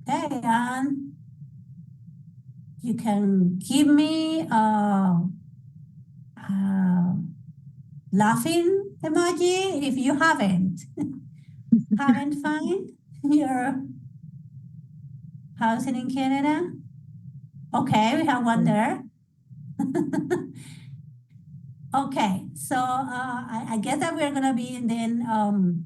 Okay, and you can give me laughing emoji if you haven't found your housing in Canada. Okay, we have one there. Okay, so I guess that we're gonna be then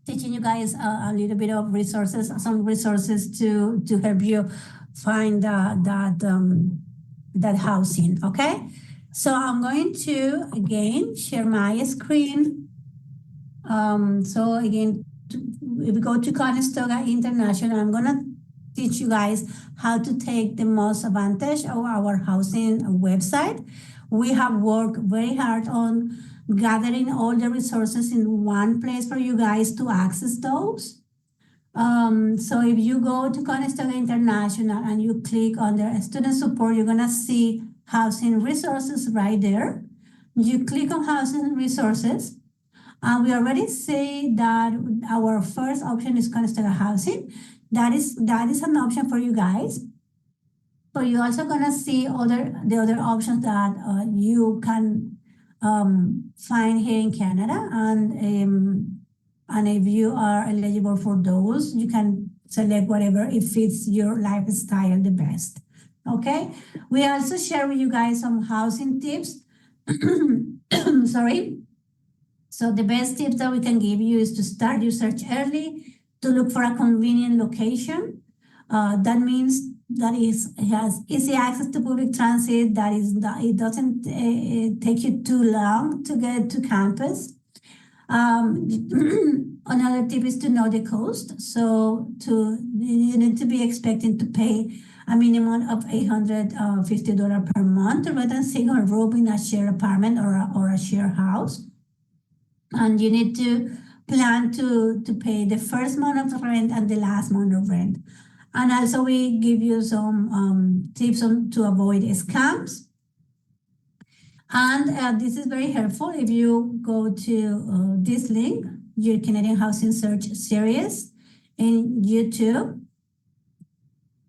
teaching you guys a little bit of resources, some resources to help you find that housing. Okay, so I'm going to again share my screen. So again, if we go to Conestoga International, I'm gonna teach you guys how to take the most advantage of our housing website. We have worked very hard on gathering all the resources in one place for you guys to access those. So if you go to Conestoga International and you click on their student support, you're gonna see housing resources right there. You click on housing resources, and we already say that our first option is Conestoga Housing. That is an option for you guys. But you're also gonna see the other options that you can find here in Canada, and if you are eligible for those, you can select whatever it fits your lifestyle the best. Okay, we also share with you guys some housing tips. Sorry. So the best tips that we can give you is to start your search early, to look for a convenient location. That means that it has easy access to public transit, it doesn't take you too long to get to campus. Another tip is to know the cost. So you need to be expecting to pay a minimum of $850 per month to rent a single room in a shared apartment or a shared house. And you need to plan to pay the first month of rent and the last month of rent. And also we give you some tips to avoid scams. And this is very helpful if you go to this link, your Canadian Housing Search Series in YouTube.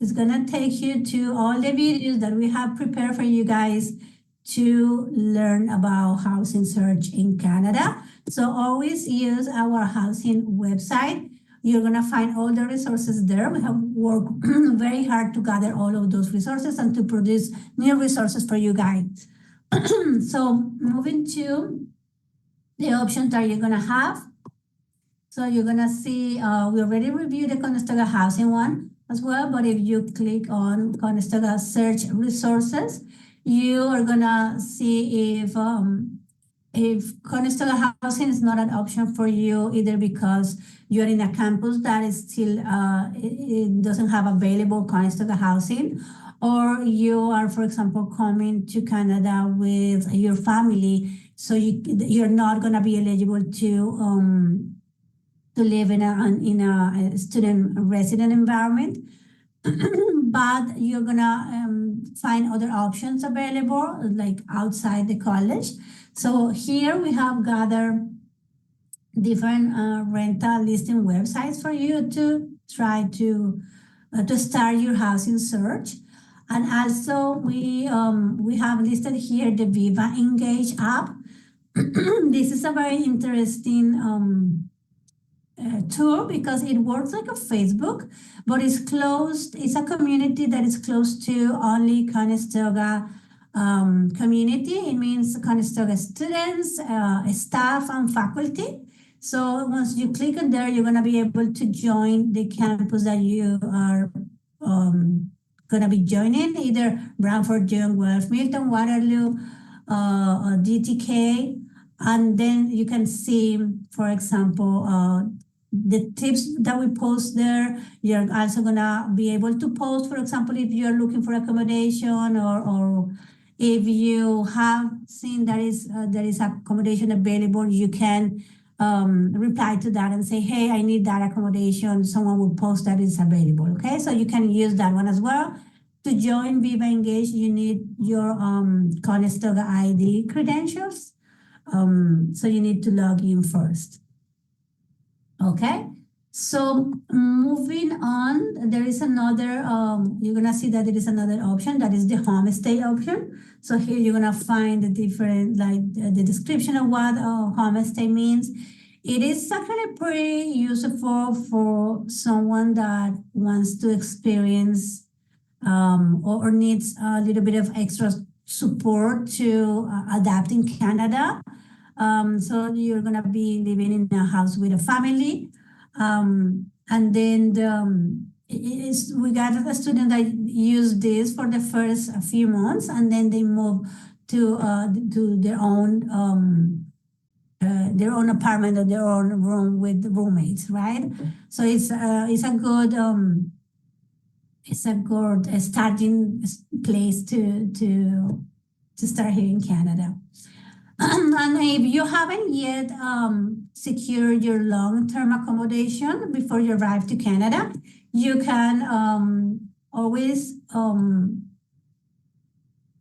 It's gonna take you to all the videos that we have prepared for you guys to learn about housing search in Canada. So always use our housing website. You're gonna find all the resources there. We have worked very hard to gather all of those resources and to produce new resources for you guys. So moving to the options that you're gonna have. So you're gonna see, we already reviewed the Conestoga housing one as well, but if you click on Conestoga search resources, you are gonna see if Conestoga housing is not an option for you, either because you're in a campus that is still it doesn't have available Conestoga housing, or you are, for example, coming to Canada with your family, so you're not gonna be eligible to live in a student resident environment. But you're gonna find other options available, like outside the college. So here we have gathered different rental listing websites for you to try to start your housing search. And also we have listed here the Viva Engage app. This is a very interesting tool because it works like a Facebook, but it's closed. It's a community that is close to only Conestoga community. It means Conestoga students, staff, and faculty. So once you click on there, you're gonna be able to join the campus that you are gonna be joining, either Brantford, Young, Guelph, Milton, Waterloo, or DTK. And then you can see, for example, the tips that we post there. You're also gonna be able to post, for example, if you're looking for accommodation, or if you have seen there is accommodation available, you can reply to that and say, hey, I need that accommodation. Someone will post that it's available. Okay, so you can use that one as well. To join Viva Engage, you need your Conestoga ID credentials. So you need to log in first. Okay, So moving on, there is another, you're gonna see that there is another option that is the homestay option. So here you're gonna find the different, like the description of what homestay means. It is actually pretty useful for someone that wants to experience or needs a little bit of extra support to adapt in Canada. So you're gonna be living in a house with a family. And then we got a student that used this for the first few months, and then they move to their own apartment or their own room with roommates, right? So it's a good starting place to start here in Canada. And if you haven't yet secured your long-term accommodation before you arrive to Canada, you can always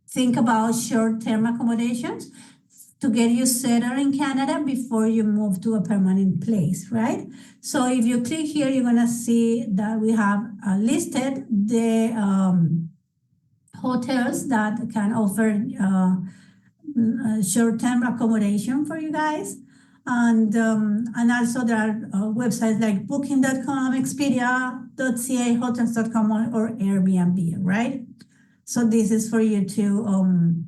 think about short-term accommodations to get you settled in Canada before you move to a permanent place, right? So if you click here, you're gonna see that we have listed the hotels that can offer short-term accommodation for you guys. And also there are websites like booking.com, expedia.ca, hotels.com, or Airbnb, right? So this is for you to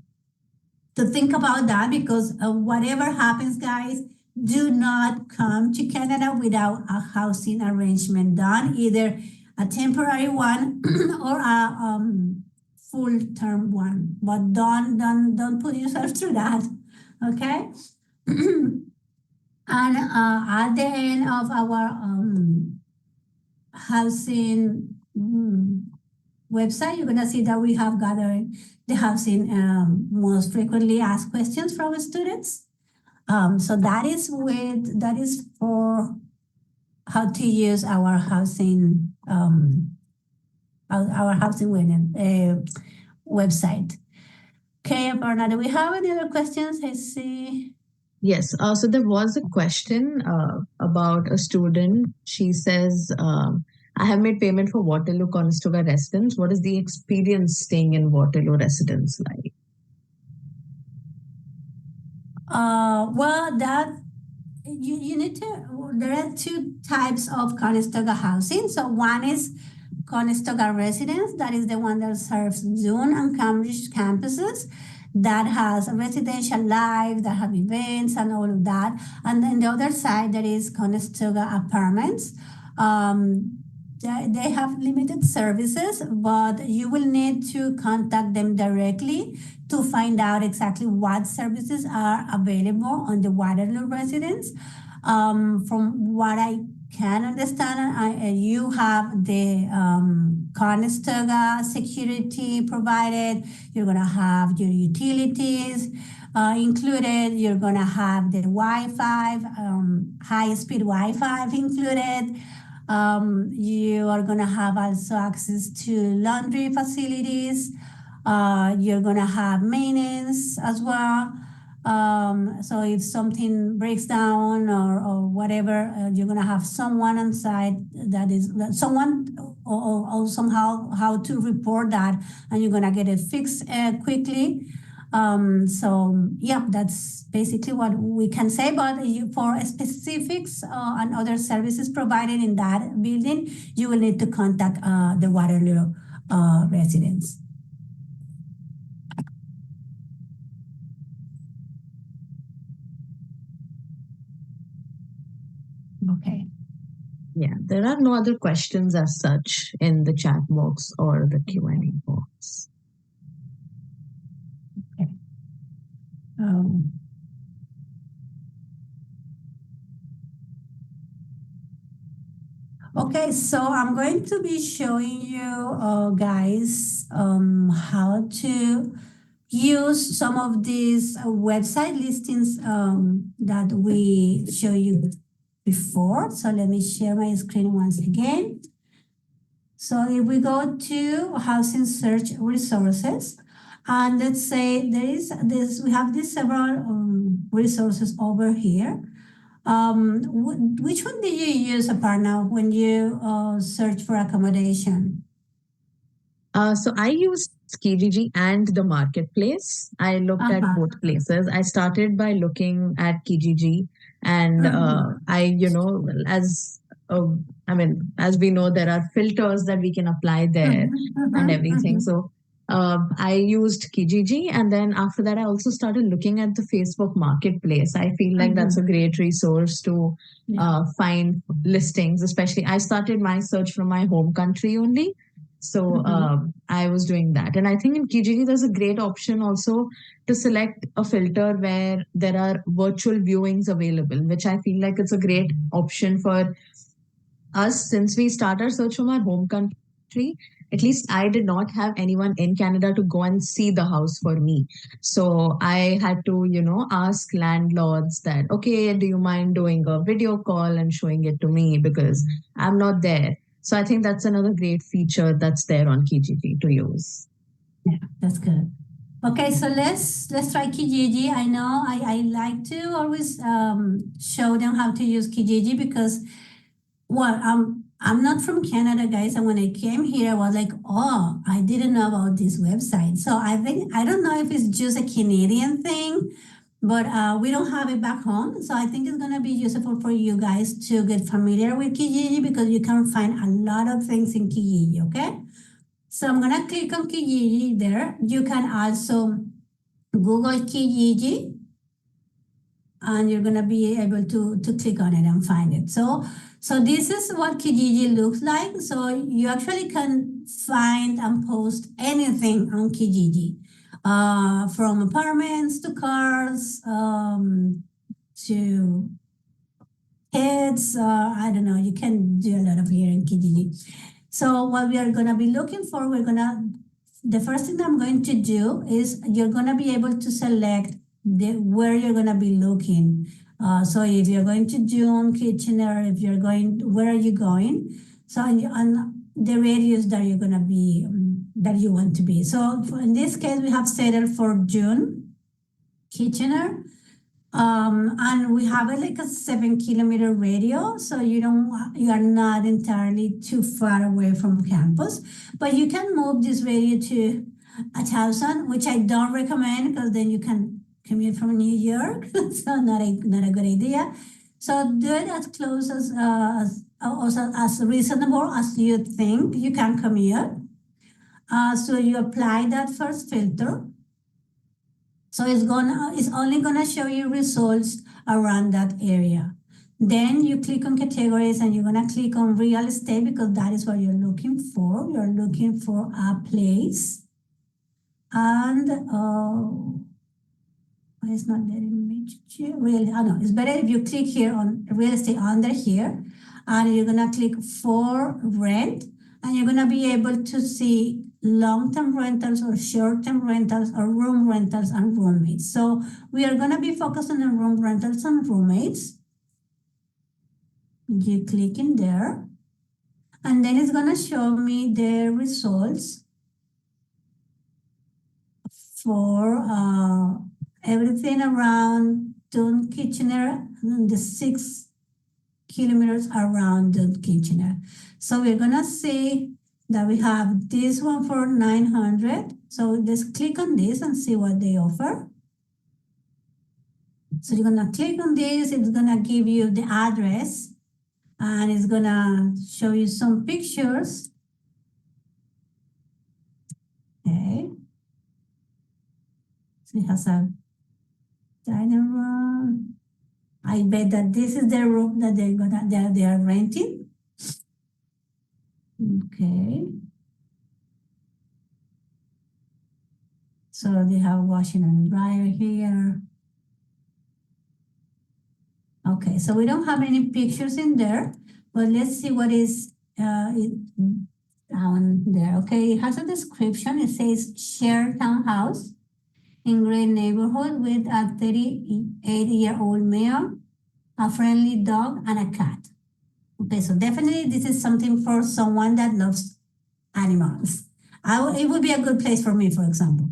think about that, because whatever happens, guys, do not come to Canada without a housing arrangement done, either a temporary one or a full-term one. But don't put yourself through that, okay? And at the end of our housing website, you're gonna see that we have gathered the housing most frequently asked questions from students. So that is for how to use our housing website. Okay, Aparna, do we have any other questions? I see. Yes. So there was a question about a student. She says, I have made payment for Waterloo Conestoga residence. What is the experience staying in Waterloo residence like? Well, that you need to, there are two types of Conestoga housing. So one is Conestoga residence, that is the one that serves Dune and Cambridge campuses, that has a residential life, that have events and all of that. And then the other side, there is Conestoga apartments. They have limited services, but you will need to contact them directly to find out exactly what services are available on the Waterloo residence. From what I can understand, you have the Conestoga security provided. You're gonna have your utilities included. You're gonna have the Wi-Fi, high-speed Wi-Fi included. You are gonna have also access to laundry facilities. You're gonna have maintenance as well. So if something breaks down or whatever, you're gonna have someone on site someone or somehow how to report that, and you're gonna get it fixed quickly. So yeah, that's basically what we can say. But for specifics and other services provided in that building, you will need to contact the Waterloo residents. Okay. Yeah, there are no other questions as such in the chat box or the Q&A box. Okay. Okay, so I'm going to be showing you guys how to use some of these website listings that we show you before. So let me share my screen once again. So if we go to housing search resources, and let's say there is this, we have these several resources over here. Which one do you use, Aparna, when you search for accommodation? So I used Kijiji and the marketplace. I looked at Uh-huh. both places. I started by looking at Kijiji, and as I mean, as we know, there are filters that we can apply there and everything. So I used Kijiji, and then after that, I also started looking at the Facebook Marketplace. I feel like that's a great resource to Yeah. find listings. Especially, I started my search from my home country only. So I was doing that. And I think in Kijiji, there's a great option also to select a filter where there are virtual viewings available, which I feel like it's a great option for us since we start our search from our home country. At least I did not have anyone in Canada to go and see the house for me. So I had to, ask landlords that, okay, do you mind doing a video call and showing it to me because I'm not there. So I think that's another great feature that's there on Kijiji to use. Yeah, that's good. Okay, so let's try Kijiji. I know I like to always show them how to use Kijiji because well, I'm not from Canada, guys, and when I came here, I was like, oh, I didn't know about this website. So I don't know if it's just a Canadian thing, but we don't have it back home. So I think it's gonna be useful for you guys to get familiar with Kijiji because you can find a lot of things in Kijiji. Okay, so I'm gonna click on Kijiji there. You can also Google Kijiji and you're gonna be able to click on it and find it. So this is what Kijiji looks like. So you actually can find and post anything on Kijiji, from apartments to cars, to kids. I don't know. You can do a lot of here in Kijiji. So what we are gonna be looking for, the first thing I'm going to do is you're gonna be able to select where you're gonna be looking. So if you're going to June, Kitchener, if you're going, where are you going? So on the radius that you're gonna be, that you want to be. So in this case, we have settled for June, Kitchener. And we have like a 7 kilometer radius, so you are not entirely too far away from campus, but you can move this radius to 1,000, which I don't recommend because then you can commute from New York, so not a good idea. So do it as close also as reasonable as you think you can commute. So you apply that first filter. So it's only gonna show you results around that area. Then you click on categories and you're gonna click on real estate because that is what you're looking for. You're looking for a place. And it's not letting me really. Oh no, it's better if you click here on real estate under here, and you're gonna click for rent, and you're gonna be able to see long-term rentals or short-term rentals or room rentals and roommates. So we are gonna be focusing on room rentals and roommates. You click in there, and then it's gonna show me the results for everything around Dune Kitchener, the 6 kilometers around Dune Kitchener. So we're gonna see that we have this one for 900. So let's click on this and see what they offer. So you're gonna click on this, it's gonna give you the address and it's gonna show you some pictures. Okay. So it has a dining room. I bet that this is the room that they are renting. Okay. So they have washing and dryer here. Okay, so we don't have any pictures in there, but let's see what is down there. Okay, it has a description. It says shared townhouse in great neighborhood with a 38-year-old male, a friendly dog, and a cat. Okay, so definitely this is something for someone that loves animals. It would be a good place for me, for example.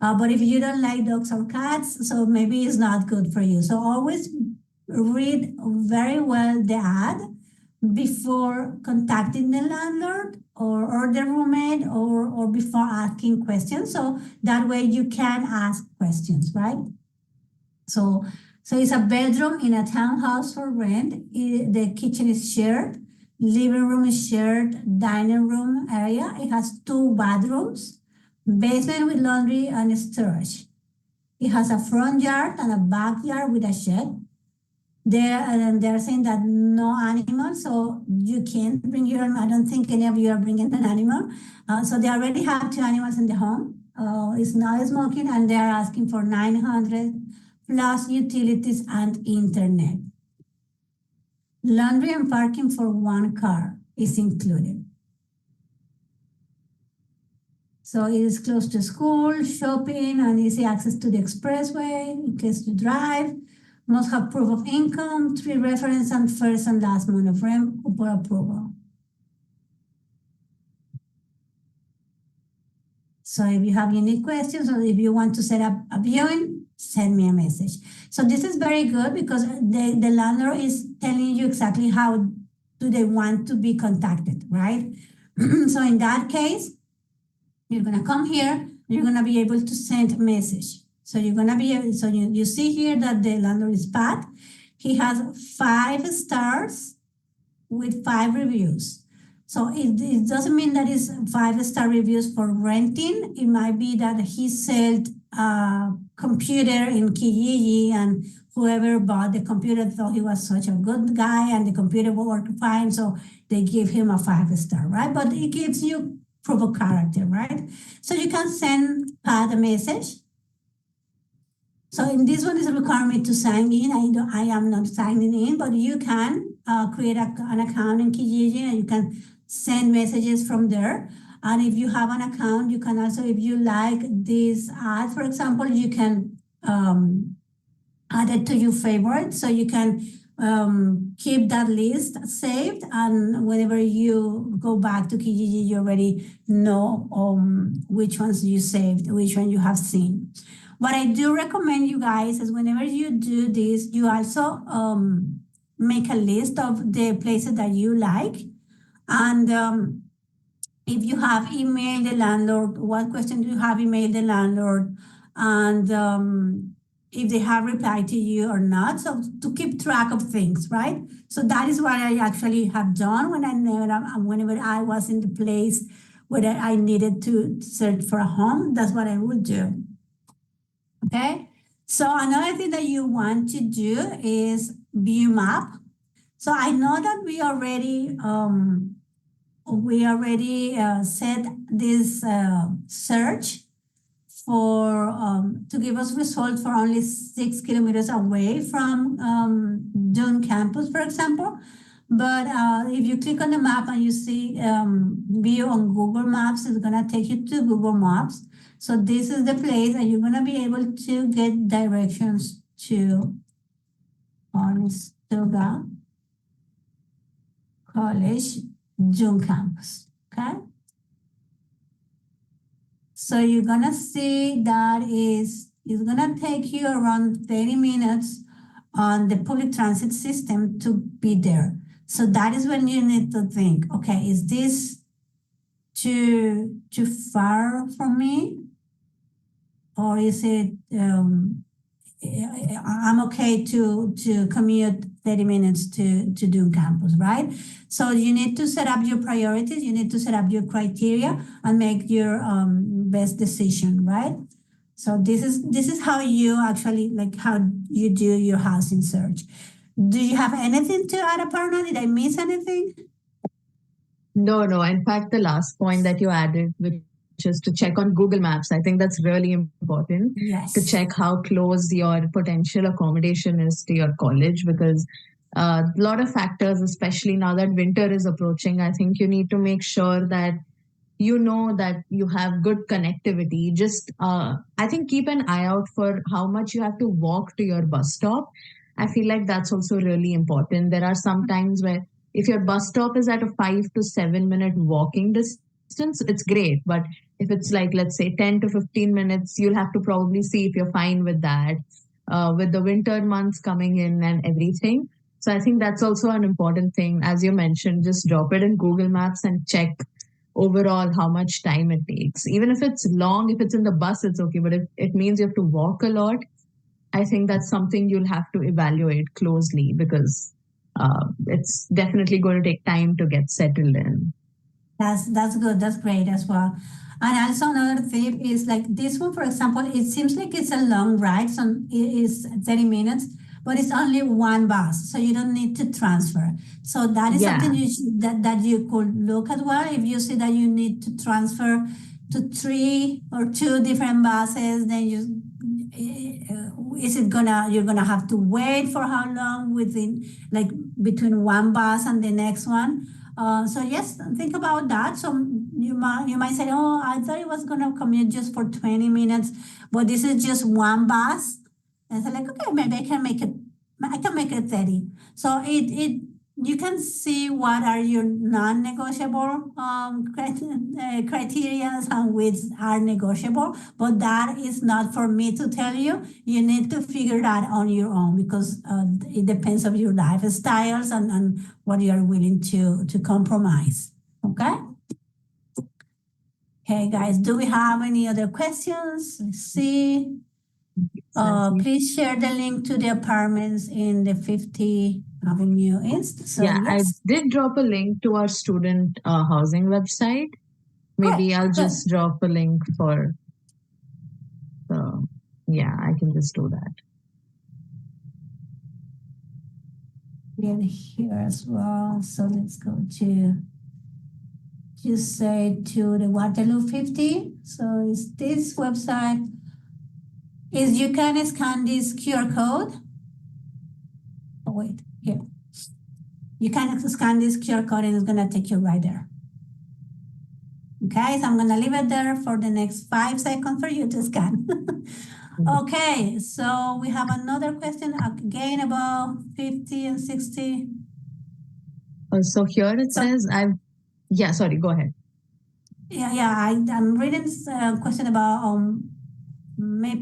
But if you don't like dogs or cats, so maybe it's not good for you. So always read very well the ad before contacting the landlord or the roommate or before asking questions. So that way you can ask questions, right? So it's a bedroom in a townhouse for rent. The kitchen is shared, living room is shared, dining room area. It has 2 bathrooms, basement with laundry and storage. It has a front yard and a backyard with a shed. They're saying that no animals, so you can't bring your animal. I don't think any of you are bringing an animal. So they already have 2 animals in the home. It's not smoking, and they're asking for 900 plus utilities and internet. Laundry and parking for 1 car is included. So it is close to school, shopping, and easy access to the expressway in case you drive. Must have proof of income, 3 reference, and first and last month of rent for approval. So if you have any questions or if you want to set up a viewing, send me a message. So this is very good because the landlord is telling you exactly how do they want to be contacted, right? So in that case, you're gonna come here, you're gonna be able to send a message. So you're gonna be able, so you see here that the landlord is Pat. He has 5 stars with 5 reviews. So it doesn't mean that it's 5-star reviews for renting. It might be that he sold a computer in Kijiji and whoever bought the computer thought he was such a good guy and the computer worked fine. So they give him a 5-star, right? But it gives you proof of character, right? So you can send Pat a message. So in this one is a requirement to sign in. I am not signing in, but you can create an account in Kijiji and you can send messages from there. And if you have an account, you can also, if you like this ad, for example, you can add it to your favorite. So you can keep that list saved. And whenever you go back to Kijiji, you already know which ones you saved, which one you have seen. What I do recommend you guys is whenever you do this, you also make a list of the places that you like. And if you have emailed the landlord, what question do you have emailed the landlord? And if they have replied to you or not. So to keep track of things, right? So that is what I actually have done whenever I was in the place where I needed to search for a home. That's what I would do. Okay, so another thing that you want to do is view map. So I know that we already set this search for to give us results for only 6 kilometers away from Dune campus, for example. But if you click on the map and you see view on Google Maps, it's gonna take you to Google Maps. So this is the place and you're gonna be able to get directions to Conestoga College Dune campus, okay? So you're gonna see that it's gonna take you around 30 minutes on the public transit system to be there. So that is when you need to think, okay, is this too far from me? Or is it, I'm okay to commute 30 minutes to Dune campus, right? So you need to set up your priorities, you need to set up your criteria and make your best decision, right? So this is how you actually, like how you do your housing search. Do you have anything to add, Aparna? Did I miss anything? No. In fact, the last point that you added, which is to check on Google Maps, I think that's really important. Yes. To check how close your potential accommodation is to your college, because a lot of factors, especially now that winter is approaching, I think you need to make sure that you know that you have good connectivity. Just I think keep an eye out for how much you have to walk to your bus stop. I feel like that's also really important. There are some times where if your bus stop is at a 5 to 7 minute walking distance, it's great. But if it's like, let's say 10 to 15 minutes, you'll have to probably see if you're fine with that. with the winter months coming in and everything. So I think that's also an important thing. As you mentioned, just drop it in Google Maps and check overall how much time it takes. Even if it's long, if it's in the bus, it's okay. But if it means you have to walk a lot, I think that's something you'll have to evaluate closely because it's definitely going to take time to get settled in. That's good. That's great as well. And also another tip is like this one, for example, it seems like it's a long ride, so it is 30 minutes, but it's only one bus, so you don't need to transfer. So that is Yeah. something that you could look at well. If you see that you need to transfer to 3 or 2 different buses, then you're gonna have to wait for how long within like between one bus and the next one. So yes, think about that. So you might say, oh, I thought it was gonna commute just for 20 minutes, but this is just one bus. And so like, okay, maybe I can make it 30. So you can see what are your non-negotiable criteria and which are negotiable, but that is not for me to tell you. You need to figure that on your own because it depends on your lifestyles and what you are willing to compromise. Okay? Okay, guys, do we have any other questions? Let's see. Please share the link to the apartments in the 50 Avenue East. So yeah, yes. I did drop a link to our student housing website. Maybe Great. I'll Good. just drop a link for the, yeah, I can just do that. In here as well. So let's go to just say to the Waterloo 50. So it's this website. Is you can scan this QR code. Oh wait, here. You can scan this QR code and it's gonna take you right there. Okay, so I'm gonna leave it there for the next 5 seconds for you to scan. Okay, so we have another question again about 50 and 60. So here it says yeah, sorry, go ahead. Yeah, I'm reading this question about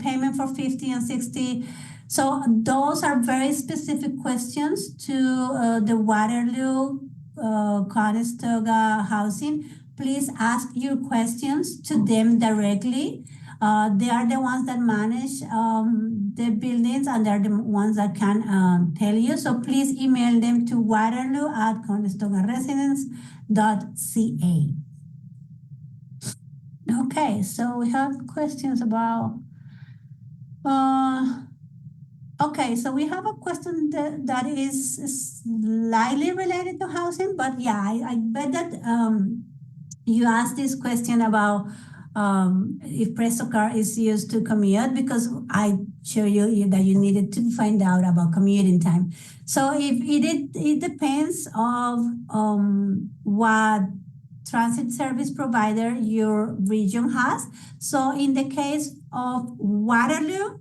payment for 50 and 60. So those are very specific questions to the Waterloo Conestoga housing. Please ask your questions to them directly. They are the ones that manage the buildings and they're the ones that can tell you. So please email them to waterloo@conestogaresidence.ca. Okay, so we have questions about okay, so we have a question that is slightly related to housing, but yeah, I bet that you asked this question about if Presto Car is used to commute because I show you that you needed to find out about commuting time. So if it depends of what transit service provider your region has. So in the case of Waterloo,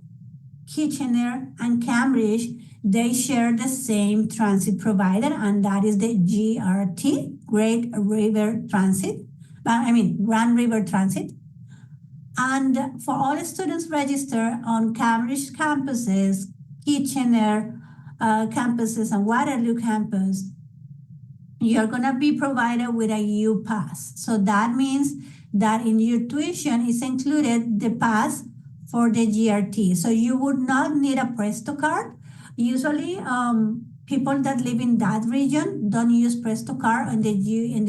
Kitchener, and Cambridge, they share the same transit provider, and that is the GRT, Great River Transit. Grand River Transit. And for all students registered on Cambridge campuses, Kitchener campuses, and Waterloo campus, you're going to be provided with a U-Pass. So that means that in your tuition is included the pass for the GRT. So you would not need a Presto card. Usually, people that live in that region don't use Presto card in the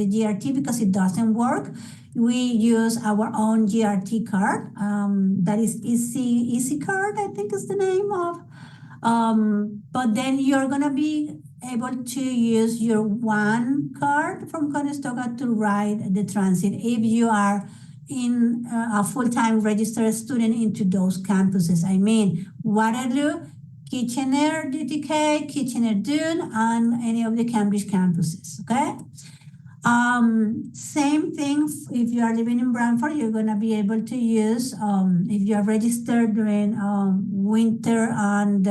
GRT because it doesn't work. We use our own GRT card. That is Easy Card, I think is the name of. But then you're going to be able to use your one card from Conestoga to ride the transit if you are in a full-time registered student into those campuses. I mean, Waterloo, Kitchener DTK, Kitchener Dune, and any of the Cambridge campuses, okay? Same thing if you are living in Brantford, you're going to be able to use, if you are registered during winter and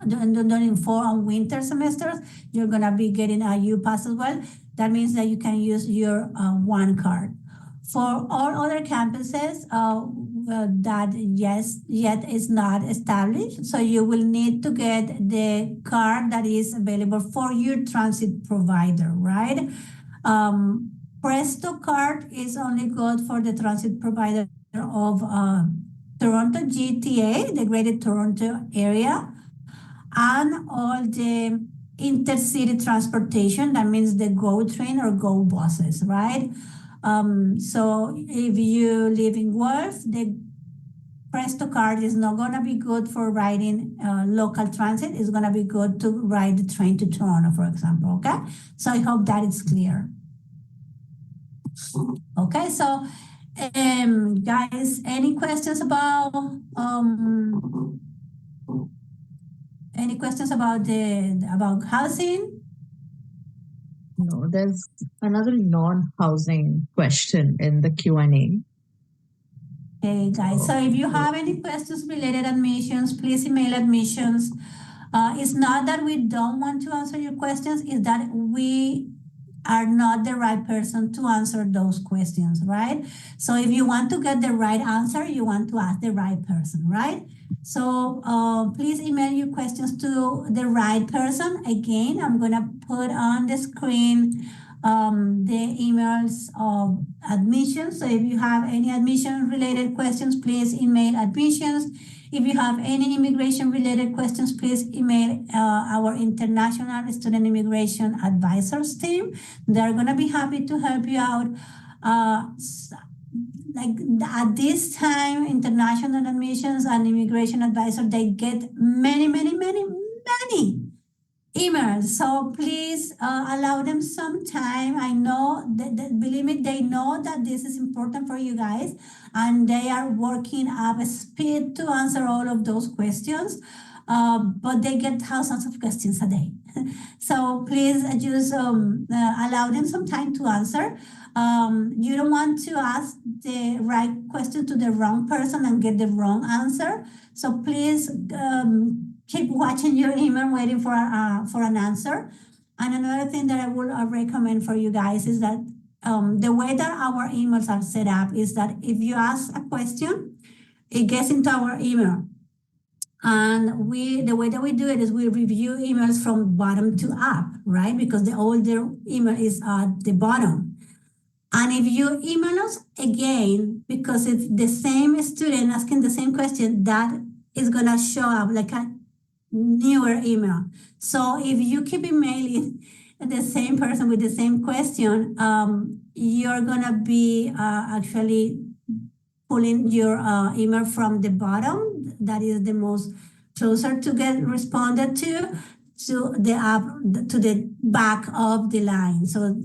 during fall and winter semesters, you're going to be getting a U-Pass as well. That means that you can use your one card. For all other campuses, that yet is not established. So you will need to get the card that is available for your transit provider, right? Presto card is only good for the transit provider of Toronto GTA, the Greater Toronto Area, and all the intercity transportation. That means the GO train or GO buses, right? So if you live in Guelph, the Presto card is not going to be good for riding local transit. It's going to be good to ride the train to Toronto, for example. Okay, so I hope that is clear. Okay, so guys, any questions about about housing? No, there's another non-housing question in the Q&A. Okay, guys. So if you have any questions related admissions, please email admissions. It's not that we don't want to answer your questions, it's that we are not the right person to answer those questions, right? So if you want to get the right answer, you want to ask the right person, right? So please email your questions to the right person. Again, I'm gonna put on the screen the emails of admissions. So if you have any admission related questions, please email admissions. If you have any immigration related questions, please email our International Student Immigration Advisors team. They're going to be happy to help you out. Like at this time, international admissions and immigration advisor, they get many emails. So please allow them some time. I know that, believe me, they know that this is important for you guys, and they are working up speed to answer all of those questions. But they get thousands of questions a day. So please just allow them some time to answer. You don't want to ask the right question to the wrong person and get the wrong answer. So please keep watching your email, waiting for an answer. And another thing that I would recommend for you guys is that the way that our emails are set up is that if you ask a question, it gets into our email. And the way that we do it is we review emails from bottom to up, right? Because the older email is at the bottom. And if you email us again, because it's the same student asking the same question, that is gonna show up like a newer email. So if you keep emailing the same person with the same question, you're gonna be actually pulling your email from the bottom, that is the most closer to get responded to the back of the line. So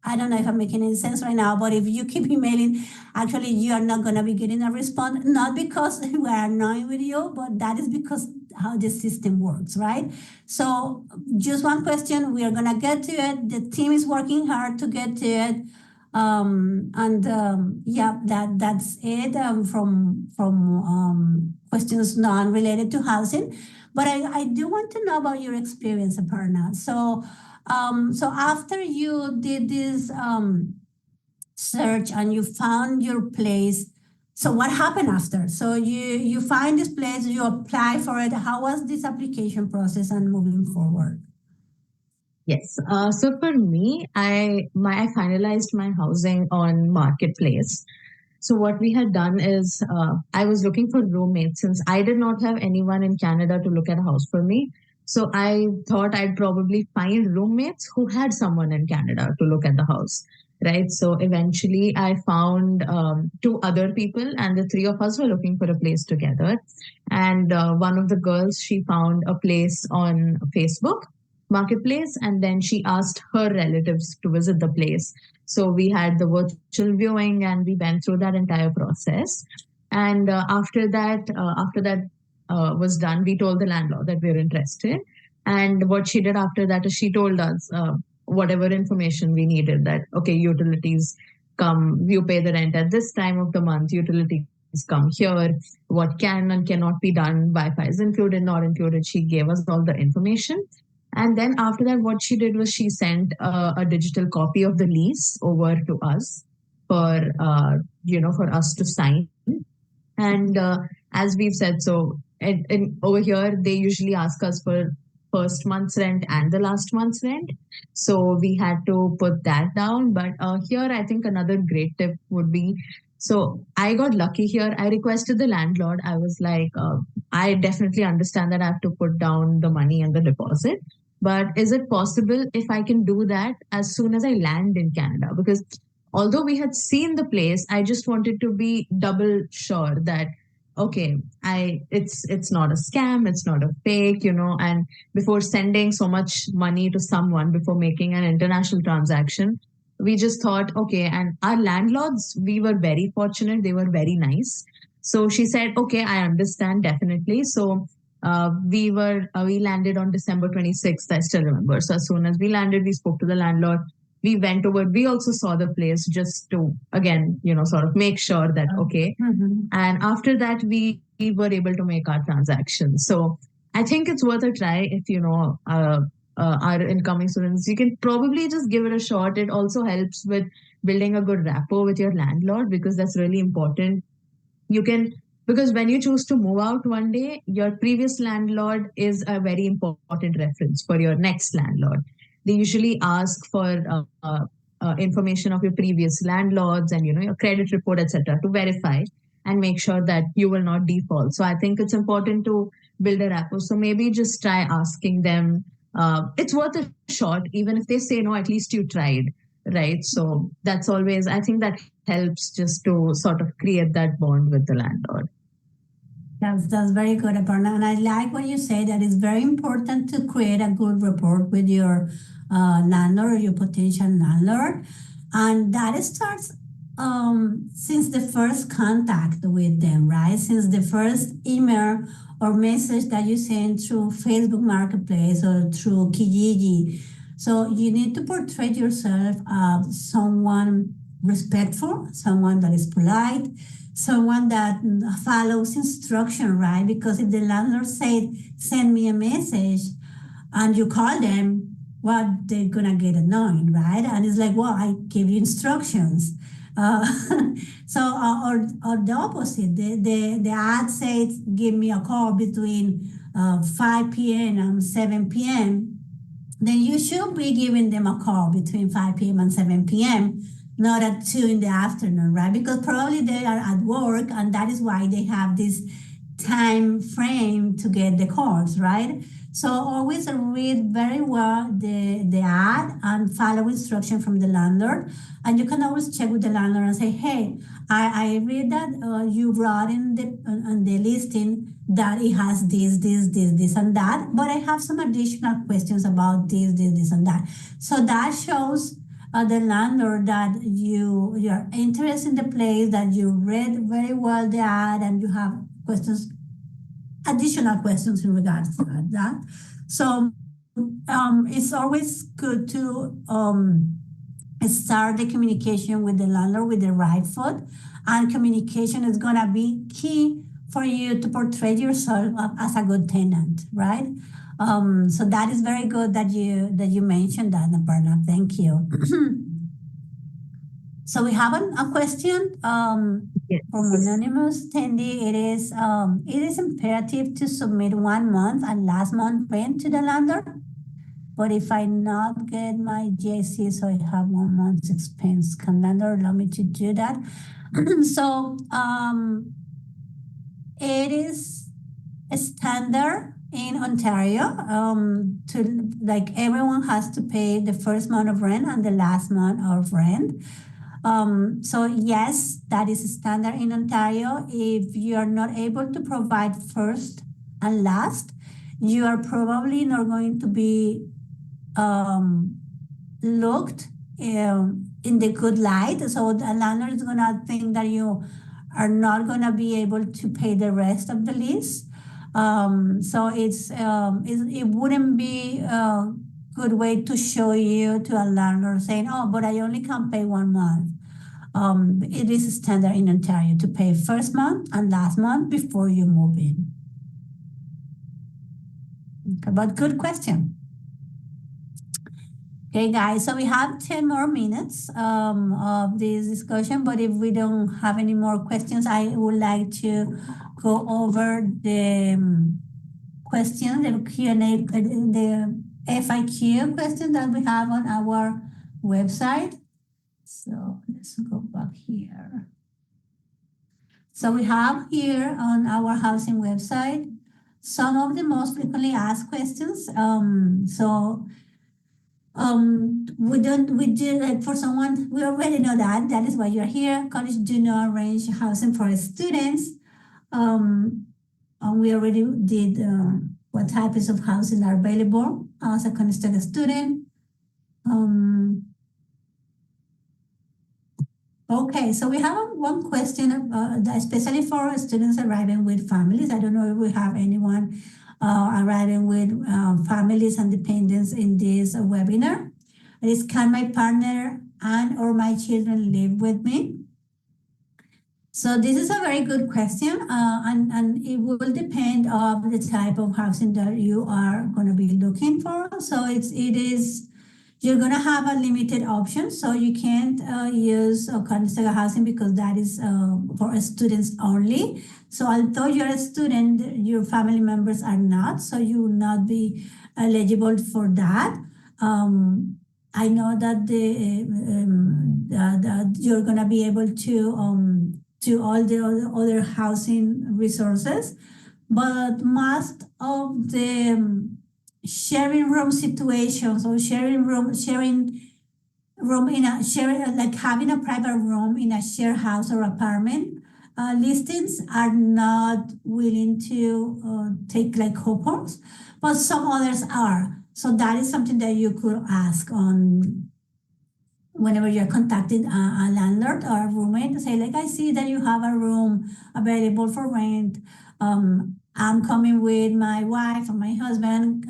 I don't know if I'm making any sense right now, but if you keep emailing, actually you are not going to be getting a response, not because we are annoying with you, but that is because how the system works, right? So just one question, we are going to get to it. The team is working hard to get to it. Yeah, that's it from questions non-related to housing. But I do want to know about your experience, Aparna. So after you did this search and you found your place, so what happened after? So you find this place, you apply for it. How was this application process and moving forward? Yes. So for me, I finalized my housing on Marketplace. So what we had done is I was looking for roommates since I did not have anyone in Canada to look at a house for me. So I thought I'd probably find roommates who had someone in Canada to look at the house, right? So eventually I found two other people, and the three of us were looking for a place together. And one of the girls, she found a place on Facebook Marketplace, and then she asked her relatives to visit the place. So we had the virtual viewing, and we went through that entire process. And after that was done, we told the landlord that we were interested. And what she did after that is she told us whatever information we needed. That okay, utilities come, you pay the rent at this time of the month. Utilities come here. What can and cannot be done. Wi-Fi is included, not included. She gave us all the information. And then after that, what she did was she sent a digital copy of the lease over to us. for for us to sign. And as we've said, so over here they usually ask us for first month's rent and the last month's rent. So we had to put that down. But here, I think another great tip would be. So I got lucky here. I requested the landlord. I was like, I definitely understand that I have to put down the money and the deposit. But is it possible if I can do that as soon as I land in Canada? Because although we had seen the place, I just wanted to be double sure that okay, it's not a scam, it's not a fake, and before sending so much money to someone before making an international transaction, we just thought, okay, and our landlords, we were very fortunate, they were very nice. So she said, okay, I understand definitely. So we landed on December 26th, I still remember. So as soon as we landed, we spoke to the landlord, we went over, we also saw the place just to again sort of make sure that okay. And after that we were able to make our transaction. So I think it's worth a try if our incoming students, you can probably just give it a shot. It also helps with building a good rapport with your landlord, because that's really important. You can, because when you choose to move out one day, your previous landlord is a very important reference for your next landlord. They usually ask for information of your previous landlords and your credit report, etc., to verify and make sure that you will not default. So I think it's important to build a rapport. So maybe just try asking them. It's worth a shot, even if they say no. At least you tried, right? So that's always, I think that helps just to sort of create that bond with the landlord. That's very good, Aparna. And I like what you say, that it's very important to create a good rapport with your landlord or your potential landlord. And that starts since the first contact with them, right? Since the first email or message that you send through Facebook Marketplace or through Kijiji. So you need to portray yourself as someone respectful, someone that is polite, someone that follows instruction, right? Because if the landlord said, send me a message, and you call them, well, they're gonna get annoyed, right? And it's like, well, I give you instructions. Uh, or the opposite, the ad says, give me a call between 5 p.m. and 7 p.m. Then you should be giving them a call between 5 p.m. and 7 p.m., not at 2 in the afternoon, right? Because probably they are at work, and that is why they have this time frame to get the calls, right? So always read very well the ad and follow instruction from the landlord. And you can always check with the landlord and say, hey, I read that you wrote in the listing that it has this, and that, but I have some additional questions about this, and that. So that shows the landlord that you're interested in the place, that you read very well the ad, and you have questions, additional questions in regards to that. So it's always good to start the communication with the landlord with the right foot, and communication is gonna be key for you to portray yourself as a good tenant, right? So that is very good that you mentioned that, Aparna. Thank you. So we have a question Yes. from anonymous attendee. It is imperative to submit 1 month and last month rent to the landlord. But if I not get my GIC, so I have 1 month's expense, can landlord allow me to do that? So it is a standard in Ontario to, like, everyone has to pay the first month of rent and the last month of rent. So yes, that is standard in Ontario. If you are not able to provide first and last, you are probably not going to be looked in the good light. So the landlord is gonna think that you are not gonna be able to pay the rest of the lease. So it wouldn't be a good way to show you to a landlord saying, oh, but I only can pay 1 month. It is standard in Ontario to pay first month and last month before you move in. Okay, but good question. Okay, guys, so we have 10 more minutes of this discussion, but if we don't have any more questions, I would like to go over the question, the Q&A, the FIQ question that we have on our website. So let's go back here. So we have here on our housing website some of the most frequently asked questions. We do like for someone, we already know that is why you're here. College do not arrange housing for students. And we already did what types of housing are available as a Conestoga student. Okay, so we have one question, especially for students arriving with families. I don't know if we have anyone arriving with families and dependents in this webinar. It is, can my partner and or my children live with me? So this is a very good question, and it will depend on the type of housing that you are going to be looking for. So you're going to have a limited option, so you can't use Conestoga housing because that is for students only. So although you're a student, your family members are not, so you will not be eligible for that. I know that you're going to be able to all the other housing resources, but most of the sharing room situations or sharing room like having a private room in a shared house or apartment listings are not willing to take like coupons, but some others are. So that is something that you could ask on whenever you're contacting a landlord or a roommate to say, like, I see that you have a room available for rent. I'm coming with my wife or my husband.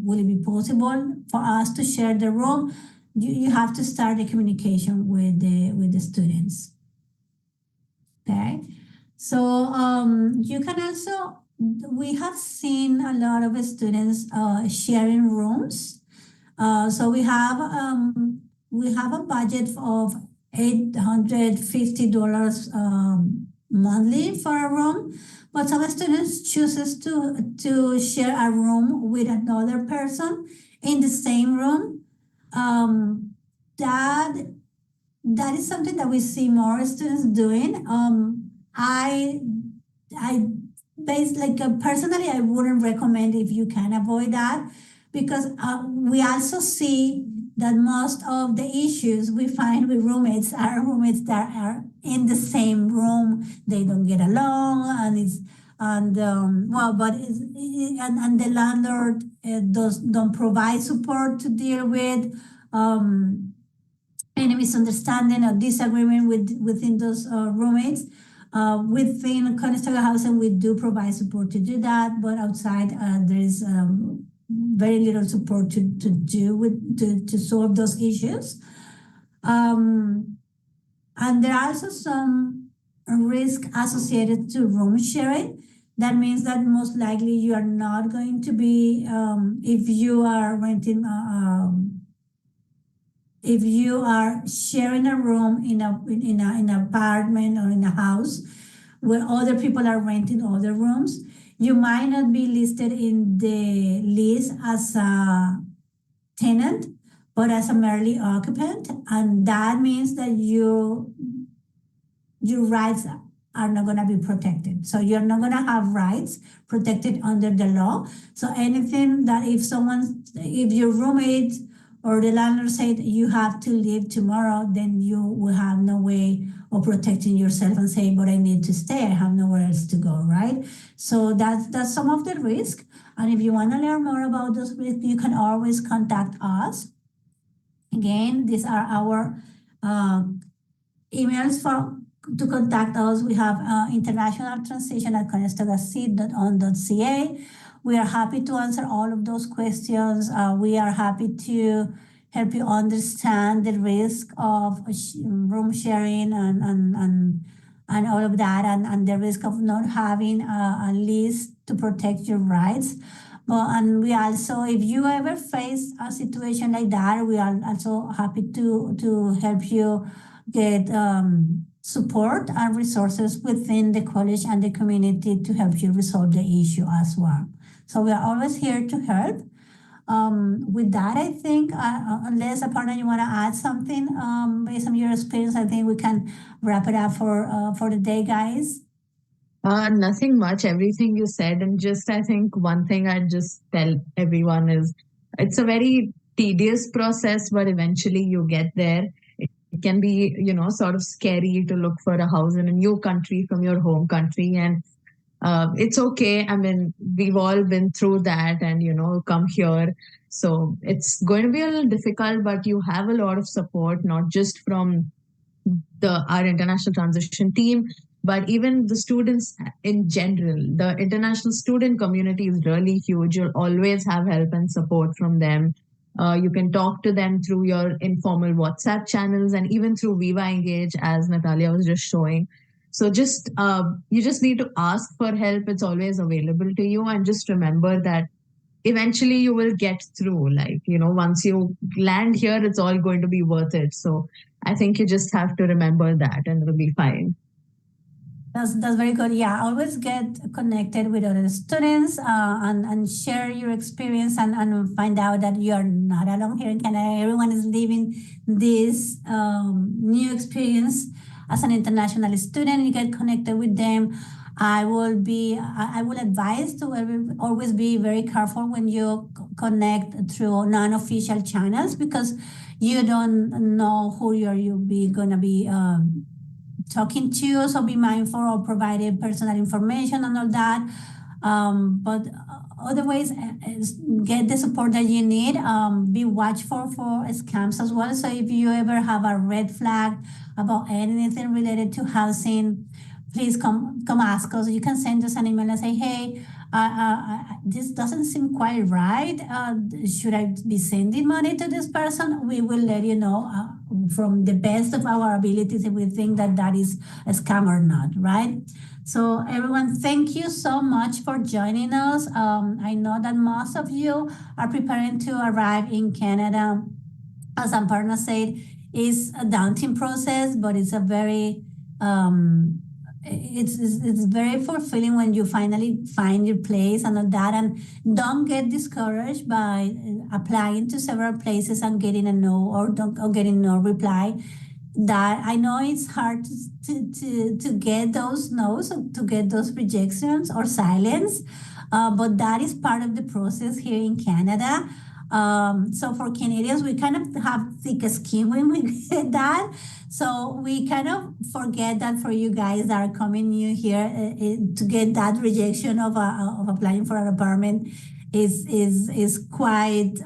Will it be possible for us to share the room? You have to start the communication with the students. Okay, so you can also, we have seen a lot of students sharing rooms. So we have a budget of $850 monthly for a room, but some students chooses to share a room with another person in the same room. That is something that we see more students doing. Personally, I wouldn't recommend if you can avoid that, because we also see that most of the issues we find with roommates are roommates that are in the same room. They don't get along, and the landlord don't provide support to deal with any misunderstanding or disagreement within those roommates. Within Conestoga Housing, we do provide support to do that, but outside there is very little support to solve those issues. And there are also some risk associated to room sharing. That means that most likely you are not going to be, if you are renting, if you are sharing a room in an apartment or in a house where other people are renting other rooms, you might not be listed in the lease as a tenant, but as a merely occupant, and that means that your rights are not going to be protected. So you're not going to have rights protected under the law. So anything that if your roommate or the landlord said you have to leave tomorrow, then you will have no way of protecting yourself and saying, but I need to stay, I have nowhere else to go, right? So that's some of the risk. And if you want to learn more about those risks, you can always contact us. Again, these are our emails to contact us. We have international translation at conestogaseed.on.ca. We are happy to answer all of those questions. We are happy to help you understand the risk of room sharing and all of that, and the risk of not having a lease to protect your rights. Well, and we also, if you ever face a situation like that, we are also happy to help you get support and resources within the college and the community to help you resolve the issue as well. So we are always here to help. With that, I think, unless a partner you want to add something based on your experience, I think we can wrap it up for the day, guys. Nothing much, everything you said. And just, I think one thing I'd just tell everyone is it's a very tedious process, but eventually you get there. It can be, sort of scary to look for a house in a new country from your home country. And it's okay. I mean, we've all been through that and, come here. So it's going to be a little difficult, but you have a lot of support, not just from our international transition team, but even the students in general. The international student community is really huge. You'll always have help and support from them. You can talk to them through your informal WhatsApp channels and even through Viva Engage, as Natalia was just showing. So you just need to ask for help. It's always available to you. And just remember that eventually you will get through. Once you land here, it's all going to be worth it. So I think you just have to remember that and it'll be fine. That's very good. Yeah, always get connected with other students and share your experience and find out that you are not alone here in Canada. Everyone is living this new experience as an international student. You get connected with them. I will advise to always be very careful when you connect through non-official channels, because you don't know who you're gonna be talking to. So be mindful of providing personal information and all that. But otherwise, get the support that you need. Be watchful for scams as well. So if you ever have a red flag about anything related to housing, please come ask us. You can send us an email and say, hey, this doesn't seem quite right. Should I be sending money to this person? We will let you know from the best of our abilities if we think that is a scam or not, right? So everyone, thank you so much for joining us. I know that most of you are preparing to arrive in Canada. As Aparna said, it's a daunting process, but it's a very it's very fulfilling when you finally find your place and all that. And don't get discouraged by applying to several places and getting a no or getting no reply. That I know it's hard to get those no's, to get those rejections or silence, but that is part of the process here in Canada. So for Canadians, we kind of have thick skin when we get that. So we kind of forget that for you guys that are coming new here, to get that rejection of applying for an apartment is quite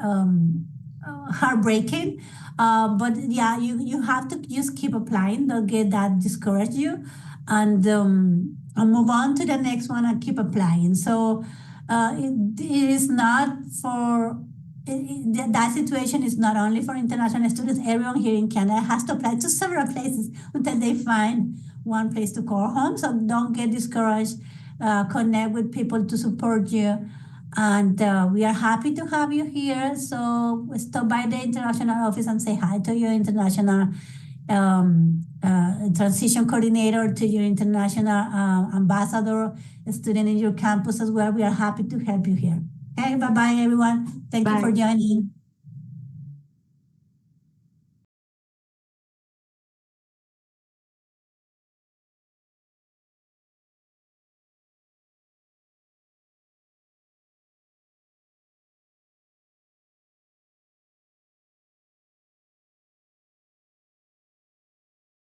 heartbreaking. But yeah, you have to just keep applying. Don't get that discourage you, and move on to the next one and keep applying. So it is not for. That situation is not only for international students. Everyone here in Canada has to apply to several places until they find one place to call home. So don't get discouraged. Connect with people to support you. And we are happy to have you here. So stop by the international office and say hi to your international transition coordinator, to your international ambassador, student in your campus as well. We are happy to help you here. Okay, bye-bye, everyone. Thank you for joining.